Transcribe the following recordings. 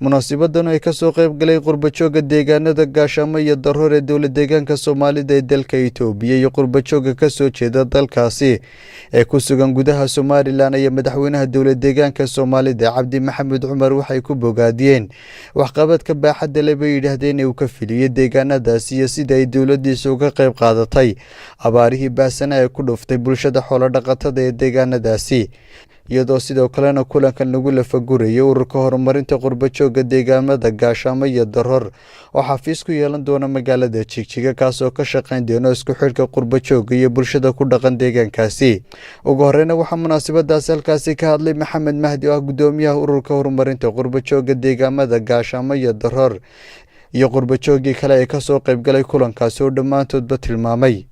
munaasabadan ay ka soo qayb galay qurbajooga deegaanada gaashaamo iyo daroor ee dowlad deegaanka Soomaalida ee dalka Itoobiya iyo qurbajooga ka soo jeeda dalkaasi ee ku sugan gudaha Soomaaliland iyo madaxweynaha dowlad deegaanka Soomaalida Cabdi Maxamed Cumar waxay ku bogaadiyeen waxqabadka baaxadda leh bay yiraahdeen uu ka filiyay deegaanadaasi iyo sida ay dowladdiisu uga qayb qaadatay abaarihii baahsana ee ku dhuftay bulshada xoolo dhaqatada ee deegaanadaasi iyadoo sidoo kalena kulankan lagu lafagurayay ururka horumarinta qurbajooga deegaamada gaashaamo iyo daroor oo xafiis ku yeelan doona magaalada Jigjiga kaasoo ka shaqayn doona isku xidhka qurbajooga iyo bulshada ku dhaqan deegaankaasi ugu horreynna waxaa munaasabadaas halkaasi ka hadlay Maxamed Mahdi oo ah gudoomiyaha ururka horumarinta qurbajooga deegaamada gaashaamo iyo daroor iyo qurbajoogii kale ee ka soo qayb galay kulankaasi oo dhammaantoodba tilmaamay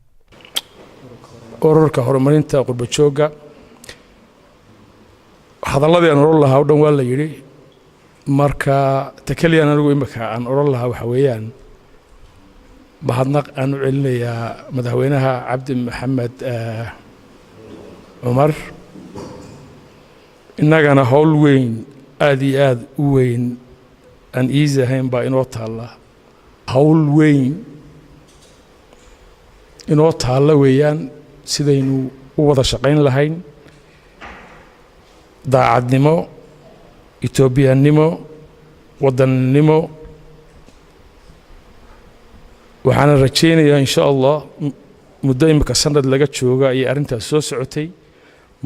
ururka horumarinta qurbajooga hadalladii aan oran lahaa oo dhan waa la yidhi marka takaliyan anigu imika aan oran lahaa waxa weeyaan mahadnaq aan u celinayaa madaxweynaha Cabdi Maxamed Cumar innagana hawl weyn aad iyo aad u weyn aan easy ahayn baa inoo taalla hawl weyn inoo taalla weeyaan sidaynu u wada shaqayn lahayn daacadnimo Itoobiyaannimo wadannimo waxaan rajaynayaa insha Allah muddo imika sanad laga jooga ay arintaas soo socotay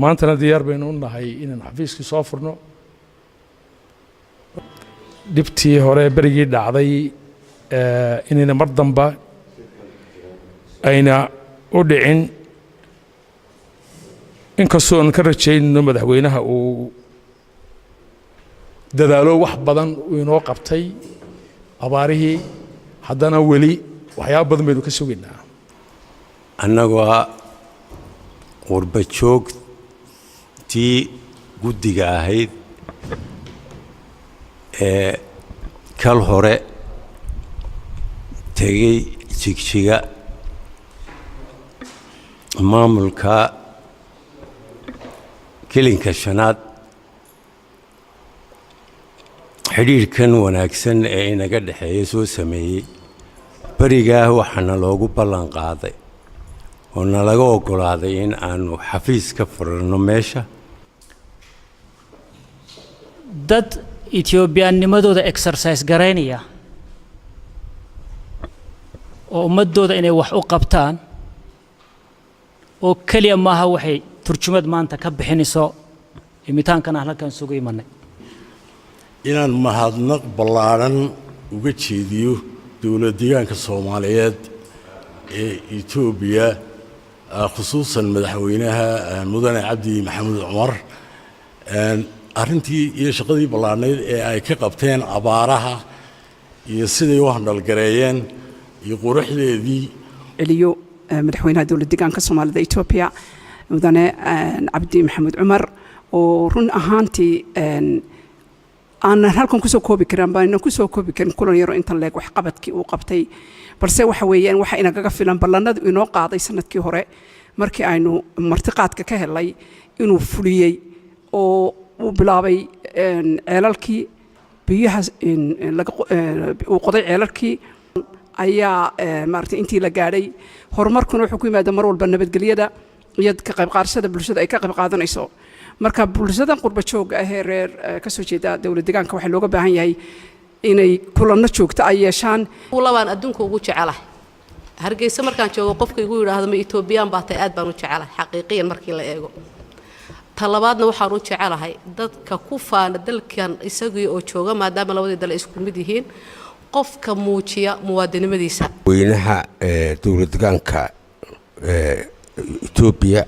maantana diyaar baynu u nahay inaan xafiiskii soo furno dibtii hore berigii dhacday inayna mar damba ayna u dhicin inkastoo aan ka rajaynayno madaxweynaha uu dadaalo wax badan uu inoo qabtay abaarihii haddana weli waxyaabo badan baynu ka sugaynaa annagoo qurbajoogtii guddiga ahayd ee kal hore tegey Jigjiga maamulka kilinka shanaad xiriirkan wanaagsan ee inaga dhaxeeya soo sameeyay barigaa waxaana loogu ballan qaaday oo nalaga ogolaaday in aanu xafiis ka furno meesha dad Itoobiyaanimadooda exercise gareynaya oo ummadooda inay wax u qabtaan oo kaliya maaha waxay turjumad maanta ka bixinayso imtixaankana halkan sugu imanay inaan mahadnaq ballaaran uga jeediyo dowlad deegaanka Soomaaliyeed ee Itoobiya khusuusan madaxweynaha mudane Cabdi Maxamed Cumar arintii iyo shaqadii ballaarneed ee ay ka qabteen abaaraha iyo sidii wax dhalgareeyeen iyo quruxdeedii eliyo madaxweynaha dowlad deegaanka Soomaalida Itoobiya mudane Cabdi Maxamed Cumar oo run ahaantii aan halkan ku soo koobi karin baan ku soo koobi karin kulan yar inta leeg wax qabadkii uu qabtay balse waxa weeyaan waxa inaga filan ballanadu inoo qaaday sanadkii hore markii aynu martiqaadka ka helay inuu fuliyay oo uu bilaabay ceelalkii biyaha uu qoday ceelalkii ayaa maartay intii la gaadhay horumarkuna wuxuu ku yimaada mar walba nabadgelyada iyo ka qayb qaadashada bulshada ay ka qayb qaadanayso marka bulshada qurbajooga ah ee reer ka soo jeeda dowlad deegaanka waxa looga baahan yahay inay kulanno joogto ay yeeshaan labaan adduunka ugu jecelahay hargeysa markaan joogo qofka igu yiraahdo ma Itoobiyaan baa tay aad baan u jecelahay xaqiiqiyan markii la eego talabaadna waxaan u jecelahay dadka ku faana dalkan isagii oo jooga maadaama labadii dal isku mid yihiin qofka muujiya muwaadinimadiisa weynaha dowlad deegaanka Itoobiya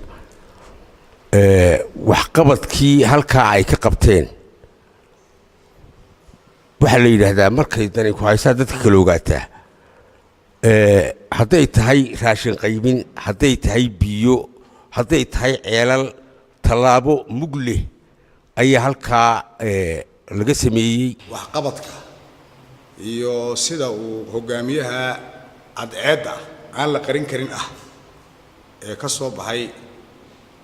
waxqabadkii halkaa ay ka qabteen waxa la yiraahdaa markay dani ku haysaa dadka kala ogaataa hadday tahay raashin qaybin hadday tahay biyo hadday tahay ceelal talaabo mugle ayaa halkaa laga sameeyey waxqabadka iyo sida uu hogaamiyaha cadceedda aan la qarin karin ah ee ka soo baxay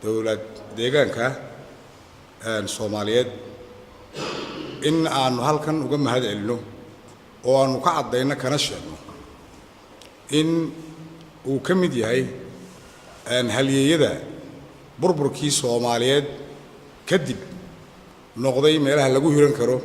dowlad deegaanka Soomaaliyeed in aanu halkan uga mahad celino oo aanu ka caddayno kana sheegno in uu ka mid yahay halyeeyada burburkii Soomaaliyeed kadib noqday meelaha lagu hiran karo